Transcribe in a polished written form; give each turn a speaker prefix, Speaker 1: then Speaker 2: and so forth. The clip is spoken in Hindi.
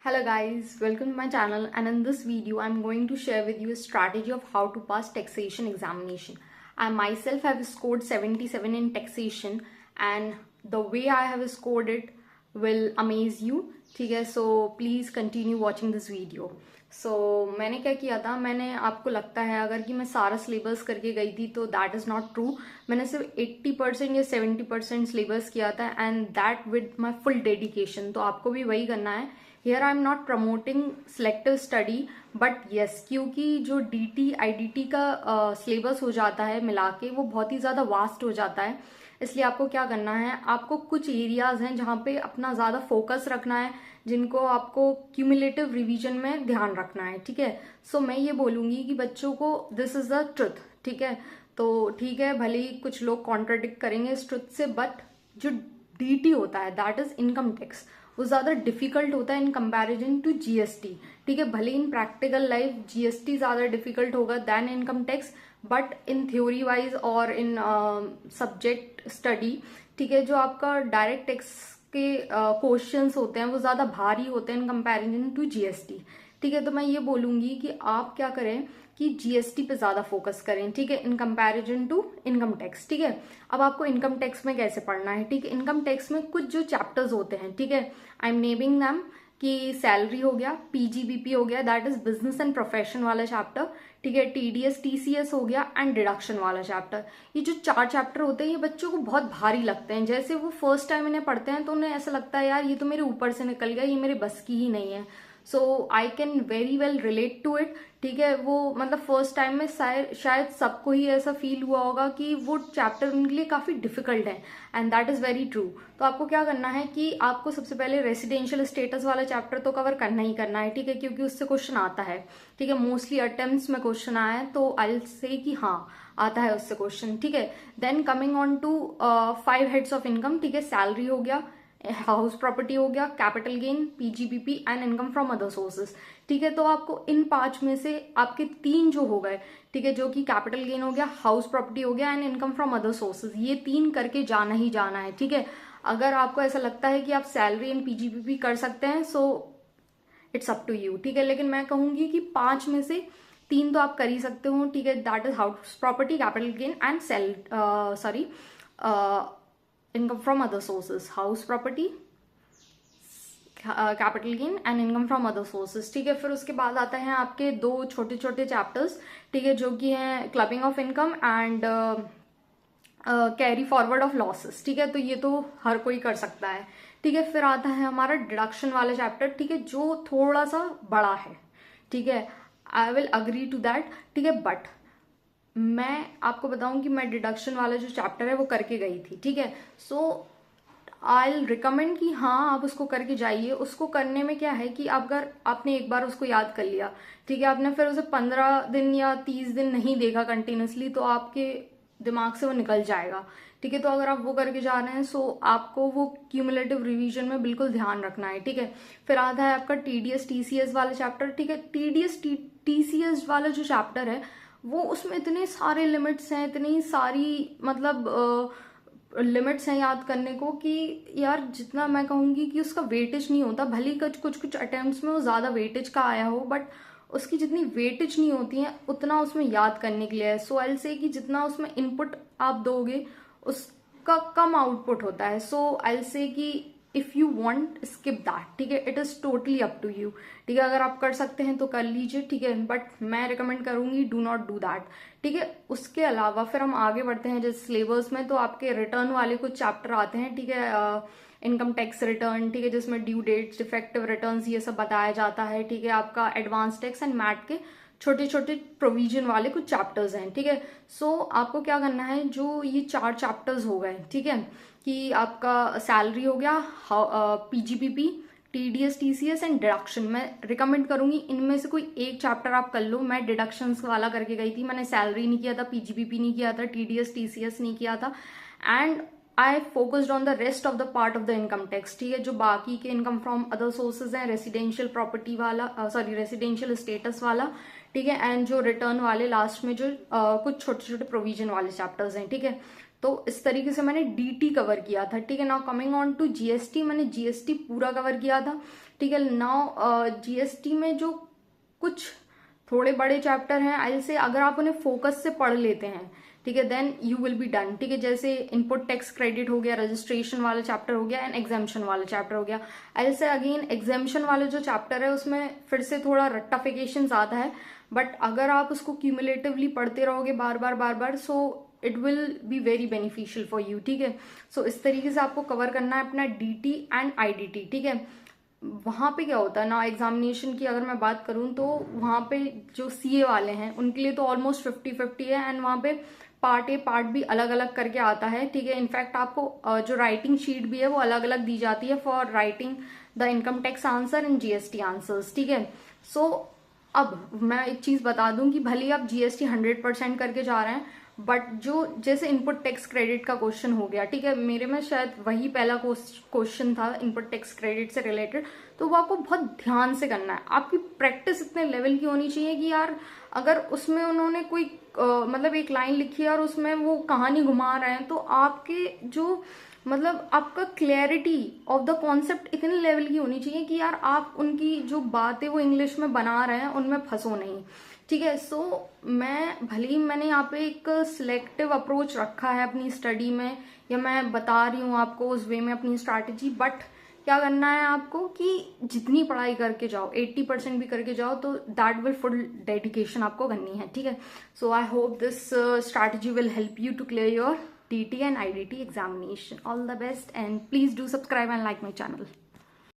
Speaker 1: Hello guys, welcome to my channel, and in this video I'm going to share with you a strategy of how to pass taxation examination. I myself have scored 77 in taxation and the way I have scored it will amaze you. ठीक है, so please continue watching this video. So मैंने क्या किया था, मैंने आपको लगता है अगर कि मैं सारा सिलेबस करके गई थी तो दैट इज़ नॉट ट्रू. मैंने सिर्फ 80% या 70% सिलेबस किया था and that with my full dedication. तो आपको भी वही करना है. Here I am not promoting selective study but yes, क्योंकि जो DT IDT का सिलेबस हो जाता है मिला के वो बहुत ही ज़्यादा वास्ट हो जाता है. इसलिए आपको क्या करना है, आपको कुछ एरियाज हैं जहाँ पे अपना ज़्यादा फोकस रखना है, जिनको आपको क्यूमुलेटिव रिवीजन में ध्यान रखना है. ठीक है, सो मैं ये बोलूँगी कि बच्चों को दिस इज़ द ट्रुथ. ठीक है, तो ठीक है, भले ही कुछ लोग कॉन्ट्राडिक्ट करेंगे इस ट्रुथ से, बट जो DT होता है दैट इज इनकम टैक्स, वो ज़्यादा डिफिकल्ट होता है इन कंपैरिजन टू GST. ठीक है, भले इन प्रैक्टिकल लाइफ GST ज़्यादा डिफिकल्ट होगा than income tax, but in theory wise और इन सब्जेक्ट स्टडी, ठीक है, जो आपका डायरेक्ट टैक्स के क्वेश्चंस होते हैं वो ज़्यादा भारी होते हैं इन कंपैरिजन टू GST. ठीक है, तो मैं ये बोलूँगी कि आप क्या करें कि GST पे ज़्यादा फोकस करें. ठीक है, in comparison to income tax. ठीक है, अब आपको इनकम टैक्स में कैसे पढ़ना है. ठीक है, इनकम टैक्स में कुछ जो चैप्टर्स होते हैं, ठीक है, आई एम नेमिंग दैम, कि सैलरी हो गया, PGBP हो गया that is business and profession वाला चैप्टर. ठीक है, TDS TCS हो गया एंड डिडक्शन वाला चैप्टर. ये जो 4 चैप्टर होते हैं ये बच्चों को बहुत भारी लगते हैं. जैसे वो फर्स्ट टाइम इन्हें पढ़ते हैं तो उन्हें ऐसा लगता है यार ये तो मेरे ऊपर से निकल गया, ये मेरे बस की ही नहीं है. So I can very well relate to it. ठीक है, वो मतलब फर्स्ट टाइम में शायद सबको ही ऐसा फील हुआ होगा कि वो चैप्टर उनके लिए काफ़ी डिफिकल्ट है and that is very true. तो आपको क्या करना है कि आपको सबसे पहले रेसिडेंशियल स्टेटस वाला चैप्टर तो कवर करना ही करना है. ठीक है, क्योंकि उससे क्वेश्चन आता है. ठीक है, मोस्टली अटेम्प्ट्स में क्वेश्चन आया है तो आई विल से कि हाँ आता है उससे क्वेश्चन. ठीक है, then coming on to 5 heads of income. ठीक है, सैलरी हो गया, हाउस प्रॉपर्टी हो गया, capital gain, PGBP and income from other sources. ठीक है, तो आपको इन 5 में से आपके 3 जो हो गए, ठीक है, जो कि कैपिटल गेन हो गया, हाउस प्रॉपर्टी हो गया and income from other sources, ये 3 करके जाना ही जाना है. ठीक है, अगर आपको ऐसा लगता है कि आप सैलरी एंड PGBP कर सकते हैं so it's up to you. ठीक है, लेकिन मैं कहूंगी कि 5 में से 3 तो आप कर ही सकते हो. ठीक है, that is house property, capital gain and income from other sources. House property, capital gain and income from other sources. ठीक है, फिर उसके बाद आता है आपके 2 छोटे छोटे चैप्टर्स. ठीक है, जो कि हैं clubbing of income and carry forward of losses. ठीक है, तो ये तो हर कोई कर सकता है. ठीक है, फिर आता है हमारा डिडक्शन वाला चैप्टर. ठीक है, जो थोड़ा सा बड़ा है. ठीक है, I will agree to that. ठीक है, बट मैं आपको बताऊं कि मैं डिडक्शन वाला जो चैप्टर है वो करके गई थी. ठीक है, सो आई रिकमेंड कि हाँ आप उसको करके जाइए. उसको करने में क्या है कि अगर आपने एक बार उसको याद कर लिया, ठीक है, आपने फिर उसे 15 दिन या 30 दिन नहीं देखा कंटिन्यूसली तो आपके दिमाग से वो निकल जाएगा. ठीक है, तो अगर आप वो करके जा रहे हैं सो आपको वो क्यूमुलेटिव रिवीजन में बिल्कुल ध्यान रखना है. ठीक है, फिर आता है आपका TDS TCS वाला चैप्टर. ठीक है, TDS TCS वाला जो चैप्टर है वो, उसमें इतने सारे लिमिट्स हैं, इतनी सारी मतलब लिमिट्स हैं याद करने को कि यार जितना मैं कहूँगी कि उसका वेटेज नहीं होता. भले ही कुछ अटेम्प्ट्स में वो ज़्यादा वेटेज का आया हो बट उसकी जितनी वेटेज नहीं होती है उतना उसमें याद करने के लिए है. सो आई से कि जितना उसमें इनपुट आप दोगे उसका कम आउटपुट होता है. सो आई से कि if you want skip that. ठीक है, it is totally up to you. ठीक है, अगर आप कर सकते हैं तो कर लीजिए. ठीक है, बट मैं रिकमेंड करूंगी डू नॉट डू दैट. ठीक है, उसके अलावा फिर हम आगे बढ़ते हैं जैसे सिलेबस में. तो आपके रिटर्न वाले कुछ चैप्टर आते हैं. ठीक है, इनकम टैक्स रिटर्न. ठीक है, जिसमें ड्यू डेट्स, डिफेक्टिव रिटर्न्स, ये सब बताया जाता है. ठीक है, आपका एडवांस टैक्स एंड मैट के छोटे छोटे प्रोविजन वाले कुछ चैप्टर्स हैं. ठीक है, सो आपको क्या करना है, जो ये 4 चैप्टर्स हो गए, ठीक है, कि आपका सैलरी हो गया, PGBP, TDS TCS and deduction. मैं रिकमेंड करूंगी इनमें से कोई एक चैप्टर आप कर लो. मैं डिडक्शंस वाला करके गई थी, मैंने सैलरी नहीं किया था, PGBP नहीं किया था, TDS TCS नहीं किया था and I focused on the rest of the part of the income tax. ठीक है, जो बाकी के इनकम फ्रॉम अदर सोर्सेज हैं, रेसिडेंशियल प्रॉपर्टी वाला, रेसिडेंशियल स्टेटस वाला. ठीक है, एंड जो रिटर्न वाले लास्ट में जो कुछ छोटे छोटे प्रोविजन वाले चैप्टर्स हैं. ठीक है, तो इस तरीके से मैंने DT कवर किया था. ठीक है, now coming on to GST, मैंने GST पूरा कवर किया था. ठीक है। नाउ जीएसटी में जो कुछ थोड़े बड़े चैप्टर हैं, आई से अगर आप उन्हें फोकस से पढ़ लेते हैं, ठीक है, then you will be done. ठीक है, जैसे इनपुट टैक्स क्रेडिट हो गया, रजिस्ट्रेशन वाला चैप्टर हो गया एंड एग्जाम्शन वाला चैप्टर हो गया। आई से अगेन एग्जाम्शन वाले जो चैप्टर है उसमें फिर से थोड़ा रट्टाफिकेशन ज्यादा है, बट अगर आप उसको क्यूमुलेटिवली पढ़ते रहोगे बार बार, so it will be very beneficial for you. ठीक है, सो इस तरीके से आपको कवर करना है अपना डीटी एंड आईडीटी। ठीक है, वहां पे क्या होता है ना, एग्जामिनेशन की अगर मैं बात करूं तो वहां पे जो सीए वाले हैं उनके लिए तो ऑलमोस्ट 50-50 है, एंड वहां पे पार्ट ए पार्ट बी अलग अलग करके आता है। ठीक है, इनफैक्ट आपको जो राइटिंग शीट भी है वो अलग अलग दी जाती है for writing the income tax answer and GST answers. ठीक है, सो अब मैं एक चीज बता दूं कि भले ही आप जीएसटी 100% करके जा रहे हैं, बट जो जैसे इनपुट टैक्स क्रेडिट का क्वेश्चन हो गया, ठीक है, मेरे में शायद वही पहला क्वेश्चन था इनपुट टैक्स क्रेडिट से रिलेटेड, तो वो आपको बहुत ध्यान से करना है। आपकी प्रैक्टिस इतने लेवल की होनी चाहिए कि यार अगर उसमें उन्होंने कोई मतलब एक लाइन लिखी है और उसमें वो कहानी घुमा रहे हैं, तो आपके जो मतलब आपका क्लैरिटी ऑफ द कॉन्सेप्ट इतने लेवल की होनी चाहिए कि यार आप उनकी जो बातें वो इंग्लिश में बना रहे हैं उनमें फंसो नहीं। ठीक है, सो मैं भले ही मैंने यहाँ पे एक सिलेक्टिव अप्रोच रखा है अपनी स्टडी में, या मैं बता रही हूँ आपको उस वे में अपनी स्ट्रैटेजी, बट क्या करना है आपको कि जितनी पढ़ाई करके जाओ, 80% भी करके जाओ, तो दैट विल फुल डेडिकेशन आपको करनी है। ठीक है, so I hope this strategy will help you to clear your DT and IDT examination. All the best, and please do subscribe and like my channel.